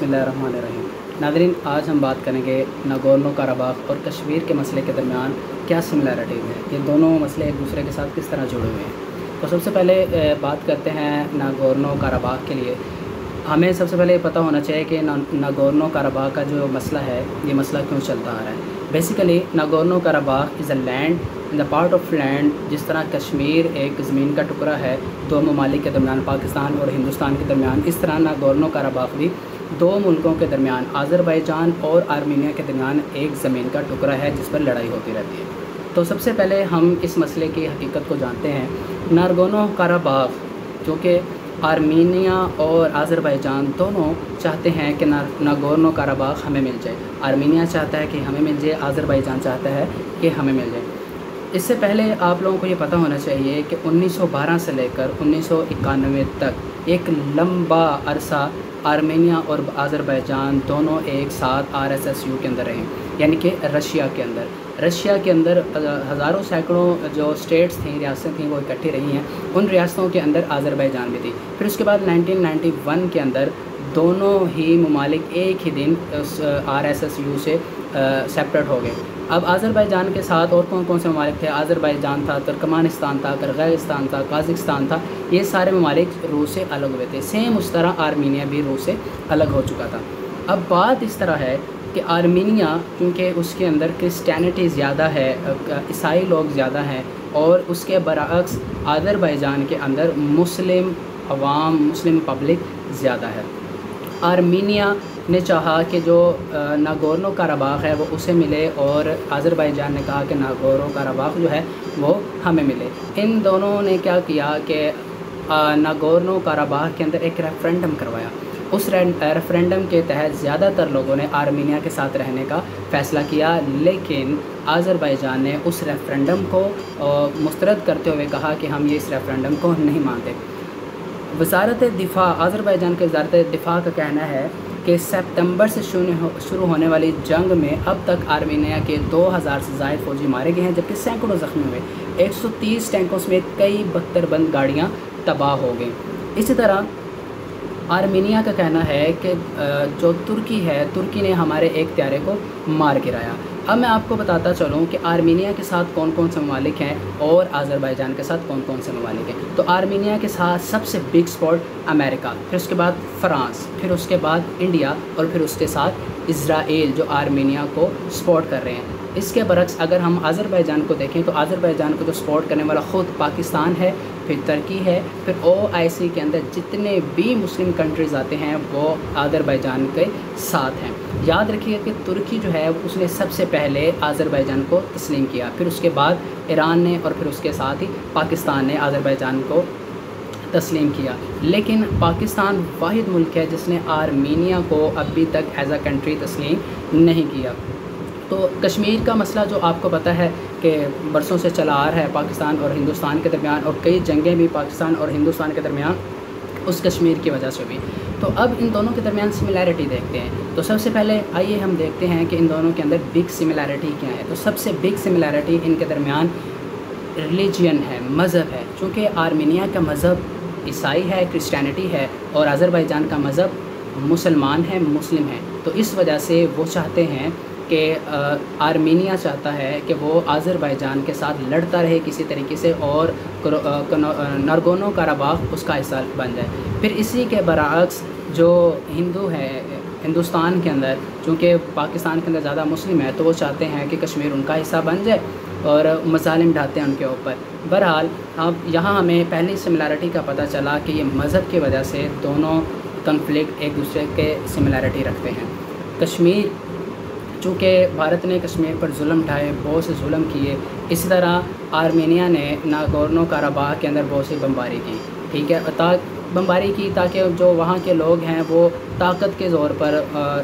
बिस्मिल्लाहिर्रहमानिर्रहीम। नाज़रीन, आज हम बात करेंगे नागोर्नो कराबाख और कश्मीर के मसले के दरमियान क्या सिमिलैरिटीज़ हैं, ये दोनों मसले एक दूसरे के साथ किस तरह जुड़े हुए हैं। तो सबसे पहले बात करते हैं नागोर्नो कराबाख के लिए। हमें सबसे पहले पता होना चाहिए कि नागोर्नो कराबाख का जो मसला है, ये मसला क्यों चलता आ रहा है। Basically Nagorno Karabakh is a land in the part of land, जिस तरह कश्मीर एक ज़मीन का टुकड़ा है दो ममालिक के दरमियान, पाकिस्तान और हिंदुस्तान के दरमियान, इस तरह नागोर्नो कराबाख भी दो मुल्कों के दरमियान, आज़रबाईजान और आर्मीनिया के दरमियान एक ज़मीन का टुकड़ा है जिस पर लड़ाई होती रहती है। तो सबसे पहले हम इस मसले की हकीकत को जानते हैं। नागोर्नो कराबाख, जो कि आर्मीनिया और आज़रबाईजान दोनों चाहते हैं कि नागोर्नो कराबाख हमें मिल जाए। आर्मीनिया चाहता है कि हमें मिल जाए, आज़रबाईजान चाहता है कि हमें मिल जाए। इससे पहले आप लोगों को ये पता होना चाहिए कि 1912 से लेकर 1991 तक एक लंबा अरसा आर्मेनिया और आज़रबाईजान दोनों एक साथ RSSU के अंदर रहे, यानी कि रशिया के अंदर हज़ारों सैकड़ों जो स्टेट्स थी, रियासतें थीं, वो इकट्ठी रही हैं। उन रियासतों के अंदर आज़रबाईजान भी थी। फिर उसके बाद 1991 के अंदर दोनों ही ममालिक एक ही दिन RSSU से सेपरेट हो गए। अब आज़रबाईजान के साथ और कौन कौन से ममालिक थे? आज़रबाईजान था, तुर्कमानिस्तान था, किर्गिज़स्तान था, काज़ाकिस्तान था। ये सारे ममालिक रूस से अलग हुए थे। सेम उस तरह आर्मीनिया भी रूस से अलग हो चुका था। अब बात इस तरह है कि आर्मीनिया, क्योंकि उसके अंदर क्रिस्टियनिटी ज़्यादा है, ईसाई लोग ज़्यादा हैं, और उसके बरअक्स आज़रबाईजान के अंदर मुस्लिम अवाम, मुस्लिम पब्लिक ज़्यादा है। आर्मीनिया ने चाहा कि जो नागोर्नो कराबाख है वो उसे मिले, और आज़रबाईजान ने कहा कि नागोर्नो कराबाख जो है वो हमें मिले। इन दोनों ने क्या किया कि नागोर्नो कराबाख के अंदर एक रेफरेंडम करवाया। उस रेफरेंडम के तहत ज़्यादातर लोगों ने आर्मीनिया के साथ रहने का फ़ैसला किया, लेकिन आज़रबाईजान ने उस रेफरेंडम को मुस्तरद करते हुए कहा कि हम ये इस रेफरेंडम को नहीं मानते। वज़ारत दिफ़ा, आज़रबाईजान के वज़ारत दिफ़ा का कहना है कि सितंबर से शुरू होने वाली जंग में अब तक आर्मीनिया के 2000 से ज़ायद फ़ौजी मारे गए हैं, जबकि सैकड़ों ज़ख्मी हुए। 130 टैंकों समेत कई बख्तरबंद गाड़ियाँ तबाह हो गई। इसी तरह आर्मीनिया का कहना है कि जो तुर्की है, तुर्की ने हमारे एक त्यारे को मार गिराया। अब मैं आपको बताता चलूँ कि आर्मीनिया के साथ कौन कौन से ममालिक हैं और आज़रबाईजान के साथ कौन कौन से ममालिक हैं। तो आर्मीनिया के साथ सबसे बिग स्पॉट अमेरिका, फिर उसके बाद फ़्रांस, फिर उसके बाद इंडिया, और फिर उसके साथ इज़राइल, जो आर्मीनिया को सपोर्ट कर रहे हैं। इसके बरक्स अगर हम आज़रबाईजान को देखें तो आज़रबाईजान को जो सपोर्ट करने वाला ख़ुद पाकिस्तान है, फिर तुर्की है, फिर OIC के अंदर जितने भी मुस्लिम कंट्रीज़ आते हैं वो आज़रबाईजान के साथ हैं। याद रखिए कि तुर्की जो है उसने सबसे पहले आज़रबाईजान को तस्लीम किया, फिर उसके बाद ईरान ने, और फिर उसके साथ ही पाकिस्तान ने आज़रबाईजान को तस्लीम किया। लेकिन पाकिस्तान वाहिद मुल्क है जिसने आर्मीनिया को अभी तक एज़ अ कंट्री तस्लीम नहीं किया। तो कश्मीर का मसला जो आपको पता है कि बरसों से चला आ रहा है पाकिस्तान और हिंदुस्तान के दरमियान, और कई जंगें भी पाकिस्तान और हिंदुस्तान के दरमियान उस कश्मीर की वजह से भी। तो अब इन दोनों के दरमियान सिमिलैरिटी देखते हैं। तो सबसे पहले आइए हम देखते हैं कि इन दोनों के अंदर बिग सिमिलैरिटी क्या है। तो सबसे बिग सिमिलैरिटी इनके दरमियान रिलीजन है, मज़हब है। चूँकि आर्मीनिया का मज़हब ईसाई है, क्रिस्टियनिटी है, और आज़रबाईजान का मज़हब मुसलमान है, मुस्लिम है। तो इस वजह से वो चाहते हैं कि आर्मीनिया चाहता है कि वो आज़रबाईजान के साथ लड़ता रहे किसी तरीके से, और नागोर्नो कराबाख उसका हिस्सा बन जाए। फिर इसी के बरअक्स जो हिंदू है हिंदुस्तान के अंदर, चूँकि पाकिस्तान के अंदर ज़्यादा मुस्लिम है, तो वो चाहते हैं कि कश्मीर उनका हिस्सा बन जाए और मज़ालिम ढाते हैं उनके ऊपर। बहरहाल अब यहाँ हमें पहली सिमिलैरिटी का पता चला कि ये मज़हब की वजह से दोनों कन्फ्लिक्ट एक दूसरे के सिमिलैरिटी रखते हैं। कश्मीर, चूँकि भारत ने कश्मीर पर जुल्म ढाए, बहुत से जुल्म किए, इसी तरह आर्मीनिया ने नागोर्नो कराबाख के अंदर बहुत सी बमबारी की, ठीक है, बमबारी की ताकि जो वहाँ के लोग हैं वो ताकत के ज़ोर पर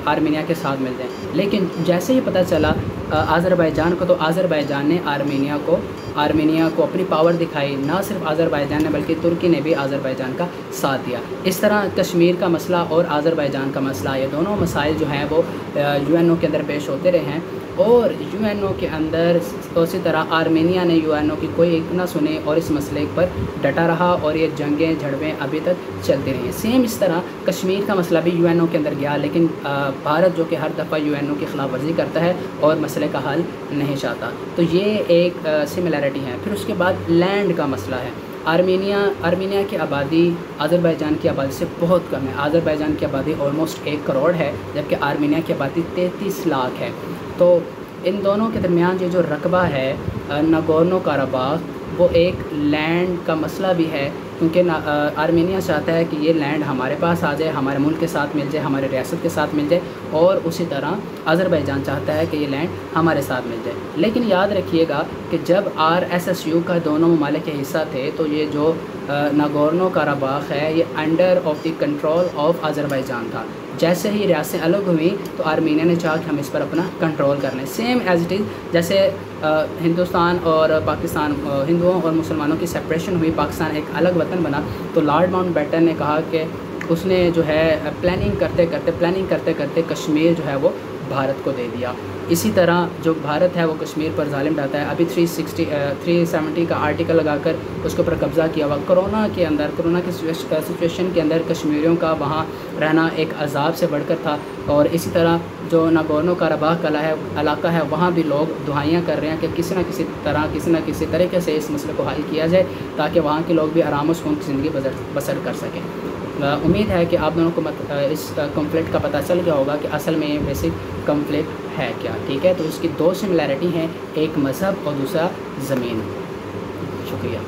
आर्मीनिया के साथ मिल जाएं। लेकिन जैसे ही पता चला आज़रबाईजान को, तो आज़रबाईजान ने आर्मीनिया को अपनी पावर दिखाई। ना सिर्फ आज़रबाईजान ने बल्कि तुर्की ने भी आज़रबाईजान का साथ दिया। इस तरह कश्मीर का मसला और आज़रबाईजान का मसला, ये दोनों मसाइल जो हैं वो UNO के अंदर पेश होते रहे हैं। اور UN کے اندر اسی طرح آرمینیا نے UN کی کوئی ایک نہ سنے اور اس مسئلے پر ڈٹا رہا اور یہ جنگیں جھڑپیں ابھی تک چلتی رہی ہیں۔ سیم اس طرح کشمیر کا مسئلہ بھی UN کے اندر گیا، لیکن بھارت جو کہ ہر دفعہ UN کی خلاف ورزی کرتا ہے اور مسئلے کا حل نہیں چاہتا، تو یہ ایک سملیرٹی ہے۔ پھر اس کے بعد لینڈ کا مسئلہ ہے۔ آرمینیا کی آبادی آذربائیجان کی آبادی سے بہت کم ہے۔ آذربائیجان کی آبادی آلموسٹ 1 کروڑ ہے، جبکہ آرمینیا کی آبادی 33 لاکھ ہے۔ تو ان دونوں کے درمیان یہ جو رقبہ ہے ناگورنو کاراباخ، وہ ایک لینڈ کا مسئلہ بھی ہے، کیونکہ آرمینیا چاہتا ہے کہ یہ لینڈ ہمارے پاس آ جائے، ہمارے ملک کے ساتھ مل جائے، ہمارے ریاست کے ساتھ مل جائے، اور اسی طرح آذربائیجان چاہتا ہے کہ یہ لینڈ ہمارے ساتھ مل جائے۔ لیکن یاد رکھیے گا کہ جب RSSU کا دونوں ممالک کے حصہ تھے تو یہ جو ناگورنو کاراباخ ہے یہ under of the control of Azerbaijan تھا۔ جیسے ہی ریاستیں الگ ہوئیں تو آرمینیا نے چاہا کہ ہم اس پر اپنا کنٹرول کر لیں، سیم ایز اٹ از جیسے ہندوستان اور پاکستان، ہندوؤں اور مسلمانوں کی سپریشن ہوئی، پاکستان ایک الگ وطن بنا، تو لارڈ ماؤنٹ بیٹن نے کہا کہ اس نے جو ہے پلاننگ کرتے کرتے کشمیر جو ہے وہ بھارت کو دے دیا۔ اسی طرح جو بھارت ہے وہ کشمیر پر ظالم ڈالتا ہے، ابھی 370 کا آرٹیکل لگا کر اس کے اوپر قبضہ کیا ہوا۔ کرونا کی سچویشن کے اندر کشمیریوں کا وہاں رہنا ایک عذاب سے بڑھ کر تھا، اور اسی طرح جو ناگورنو کاراباخ کا علاقہ ہے وہاں بھی لوگ دعائیاں کر رہے ہیں کہ کسی نہ کسی طریقے سے اس مسئلے کو حل کیا جائے تاکہ وہاں کے لوگ بھی آرام و سکون کی زندگی بسر کر سکیں۔ امید ہے کہ آپ دونوں کو اس کنفلکٹ کا پتہ چل گیا ہوگا کہ اصل میں یہ بیسک کنفلکٹ ہے کیا، ٹھیک ہے؟ تو اس کی 2 سملیرٹی ہیں، ایک مذہب اور دوسرا زمین۔ شکریہ۔